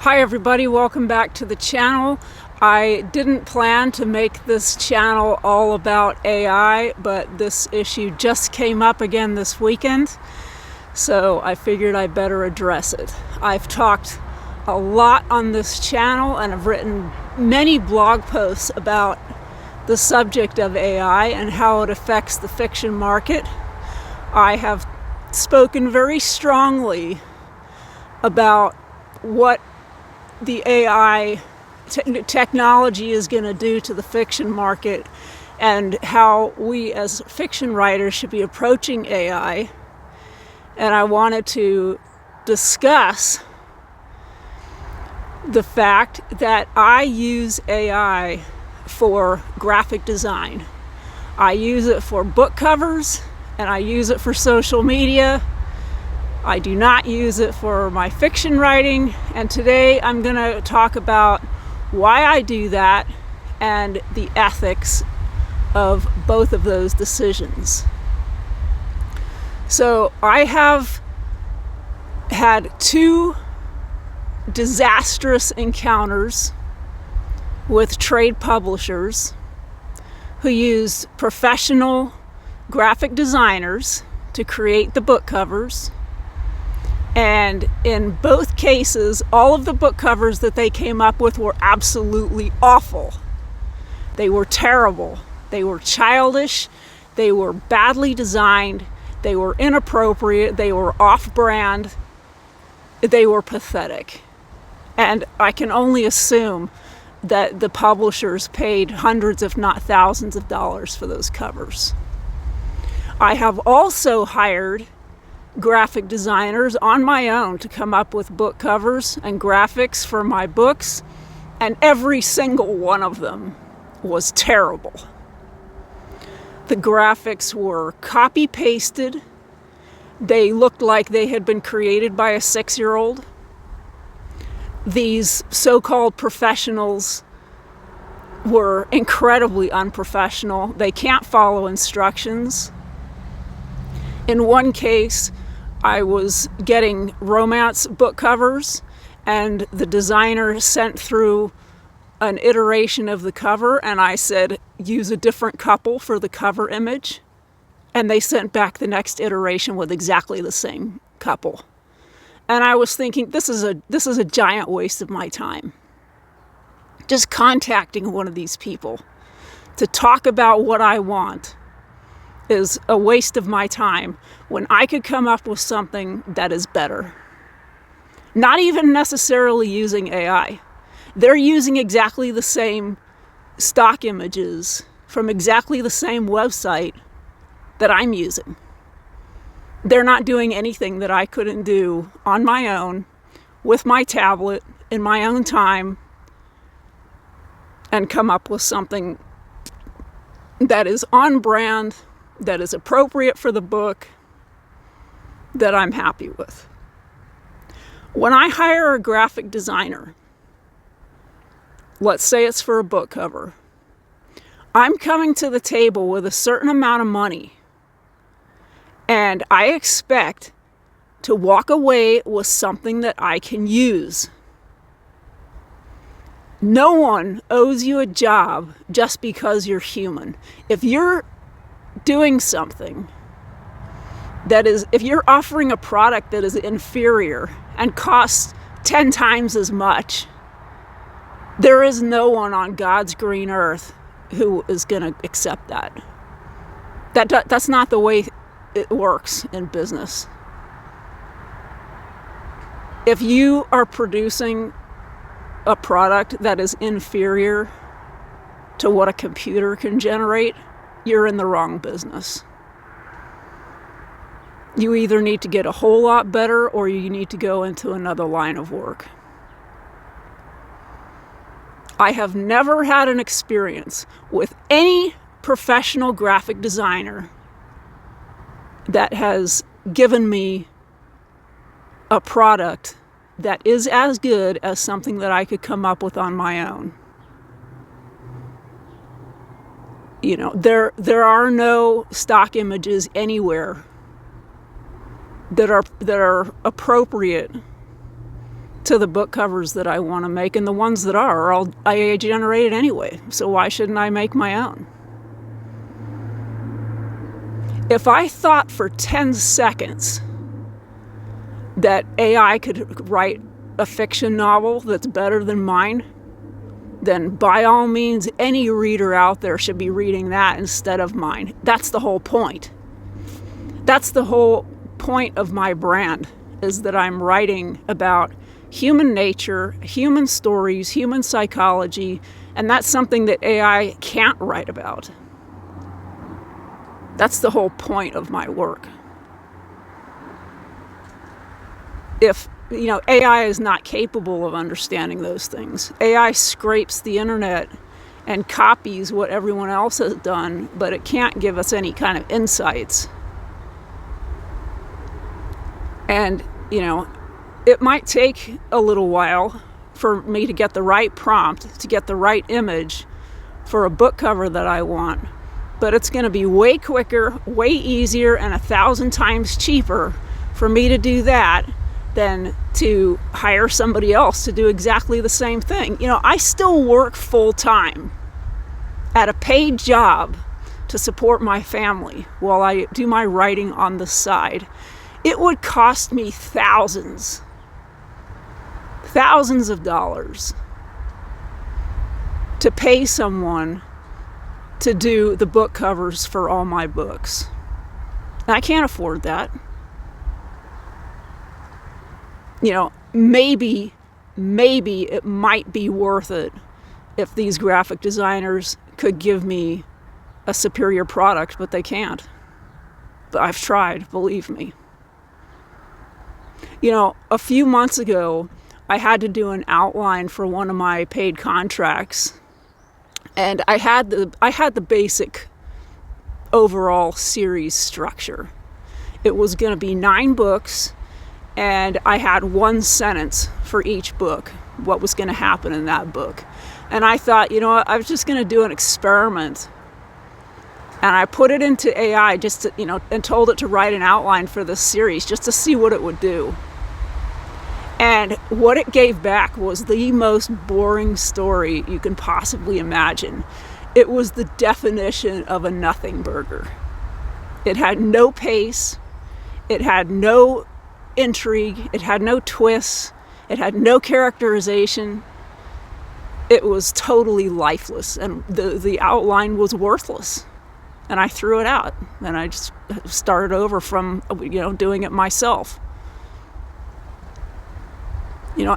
Hi everybody, welcome back to the channel. I didn't plan to make this channel all about AI, but this issue just came up again this weekend, so I figured I better address it. I've talked a lot on this channel and I've written many blog posts about the subject of AI and how it affects the fiction market. I have spoken very strongly about what the AI technology is going to do to the fiction market and how we as fiction writers should be approaching AI. And I wanted to discuss the fact that I use AI for graphic design. I use it for book covers and I use it for social media. I do not use it for my fiction writing, and today I'm going to talk about why I do that and the ethics of both of those decisions. So I have had two disastrous encounters with trade publishers who use professional graphic designers to create the book covers. And in both cases, all of the book covers that they came up with were absolutely awful. They were terrible. They were childish. They were badly designed. They were inappropriate. They were off-brand. They were pathetic. And I can only assume that the publishers paid hundreds, if not thousands of dollars for those covers. I have also hired graphic designers on my own to come up with book covers and graphics for my books, and every single one of them was terrible. The graphics were copy-pasted. They looked like they had been created by a 6-year-old. These so-called professionals were incredibly unprofessional. They can't follow instructions. In one case, I was getting romance book covers, and the designer sent through an iteration of the cover, and I said, use a different couple for the cover image. And they sent back the next iteration with exactly the same couple. And I was thinking, this is a giant waste of my time. Just contacting one of these people to talk about what I want is a waste of my time when I could come up with something that is better. Not even necessarily using AI. They're using exactly the same stock images from exactly the same website that I'm using. They're not doing anything that I couldn't do on my own, with my tablet, in my own time, and come up with something that is on brand, that is appropriate for the book, that I'm happy with. When I hire a graphic designer, let's say it's for a book cover, I'm coming to the table with a certain amount of money, and I expect to walk away with something that I can use. No one owes you a job just because you're human. If you're doing something that is, if you're offering a product that is inferior and costs 10 times as much, there is no one on God's green earth who is going to accept that. That's not the way it works in business. If you are producing a product that is inferior to what a computer can generate, you're in the wrong business. You either need to get a whole lot better or you need to go into another line of work. I have never had an experience with any professional graphic designer that has given me a product that is as good as something that I could come up with on my own. You know, there are no stock images anywhere that are appropriate to the book covers that I want to make, and the ones that are all AI generated anyway. So why shouldn't I make my own? If I thought for 10 seconds that AI could write a fiction novel that's better than mine, then by all means, any reader out there should be reading that instead of mine. That's the whole point. That's the whole point of my brand, is that I'm writing about human nature, human stories, human psychology, and that's something that AI can't write about. That's the whole point of my work. If AI is not capable of understanding those things. AI scrapes the internet and copies what everyone else has done, but it can't give us any kind of insights. And, it might take a little while for me to get the right prompt, to get the right image for a book cover that I want, but it's going to be way quicker, way easier, and 1,000 times cheaper for me to do that than to hire somebody else to do exactly the same thing. I still work full time at a paid job to support my family while I do my writing on the side. It would cost me thousands of dollars to pay someone to do the book covers for all my books. I can't afford that. Maybe it might be worth it if these graphic designers could give me a superior product, but they can't. But I've tried, believe me. A few months ago, I had to do an outline for one of my paid contracts, and I had the basic overall series structure. It was going to be 9 books, and I had 1 sentence for each book, what was going to happen in that book. And I thought, I was just going to do an experiment. And I put it into AI just to, and told it to write an outline for this series just to see what it would do. And what it gave back was the most boring story you can possibly imagine. It was the definition of a nothing burger. It had no pace. It had no intrigue. It had no twists. It had no characterization. It was totally lifeless, and the outline was worthless. And I threw it out, and I just started over from doing it myself.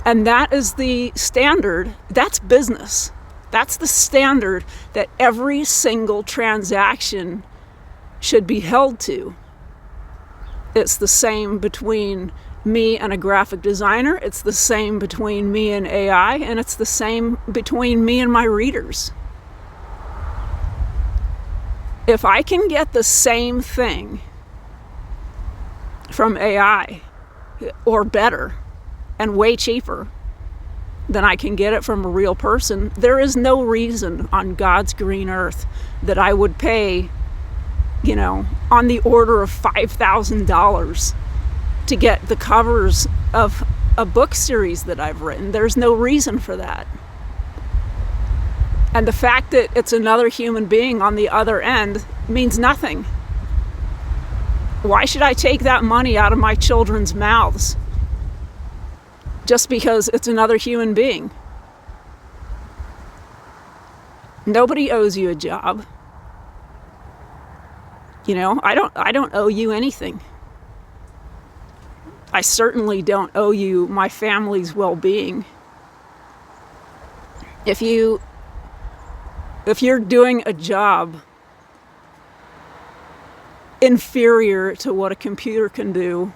And that is the standard. That's business. That's the standard that every single transaction should be held to. It's the same between me and a graphic designer. It's the same between me and AI, and it's the same between me and my readers. If I can get the same thing from AI, or better, and way cheaper than I can get it from a real person, there is no reason on God's green earth that I would pay, on the order of $5,000 to get the covers of a book series that I've written. There's no reason for that. And the fact that it's another human being on the other end means nothing. Why should I take that money out of my children's mouths just because it's another human being? Nobody owes you a job. I don't owe you anything. I certainly don't owe you my family's well-being. If you're doing a job inferior to what a computer can do,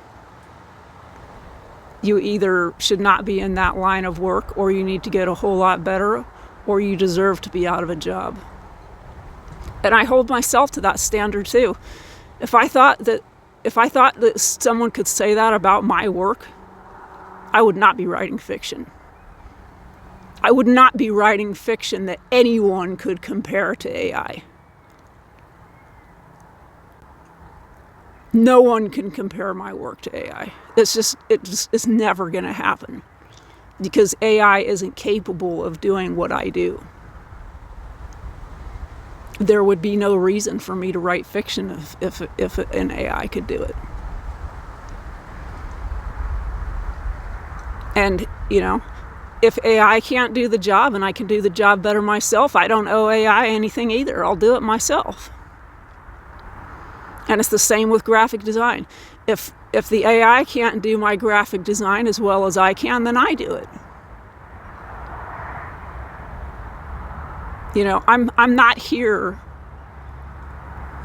you either should not be in that line of work, or you need to get a whole lot better, or you deserve to be out of a job. And I hold myself to that standard too. If I thought that someone could say that about my work, I would not be writing fiction. I would not be writing fiction that anyone could compare to AI. No one can compare my work to AI. It's never going to happen. because AI isn't capable of doing what I do. There would be no reason for me to write fiction if an AI could do it. And, if AI can't do the job and I can do the job better myself, I don't owe AI anything either. I'll do it myself. And it's the same with graphic design. If the AI can't do my graphic design as well as I can, then I do it. I'm not here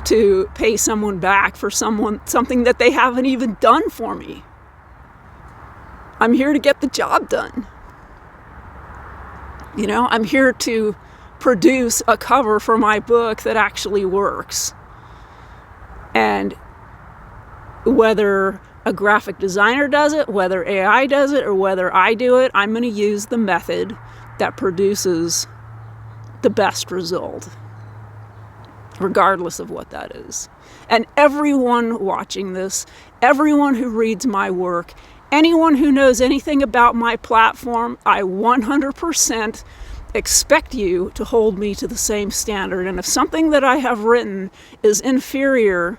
to pay someone back for something that they haven't even done for me. I'm here to get the job done. I'm here to produce a cover for my book that actually works. And whether a graphic designer does it, whether AI does it, or whether I do it, I'm going to use the method that produces the best result, regardless of what that is. And everyone watching this, everyone who reads my work, anyone who knows anything about my platform, I 100% expect you to hold me to the same standard. And if something that I have written is inferior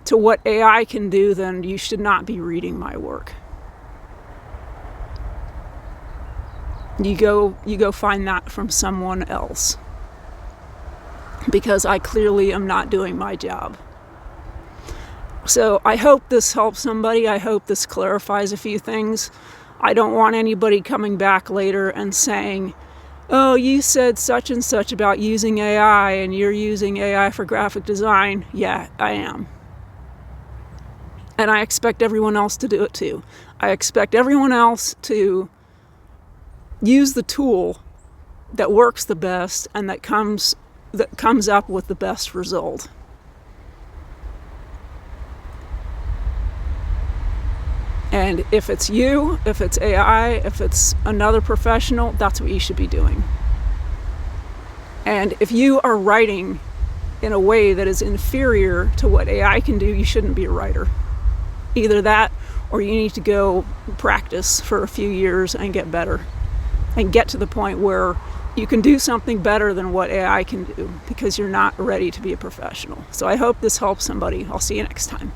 to what AI can do, then you should not be reading my work. You go find that from someone else, because I clearly am not doing my job. So I hope this helps somebody. I hope this clarifies a few things. I don't want anybody coming back later and saying, oh, you said such and such about using AI and you're using AI for graphic design. Yeah, I am. And I expect everyone else to do it too. I expect everyone else to use the tool that works the best and that comes up with the best result. And if it's you, if it's AI, if it's another professional, that's what you should be doing. And if you are writing in a way that is inferior to what AI can do, you shouldn't be a writer. Either that, or you need to go practice for a few years and get better. And get to the point where you can do something better than what AI can do, because you're not ready to be a professional. So I hope this helps somebody. I'll see you next time.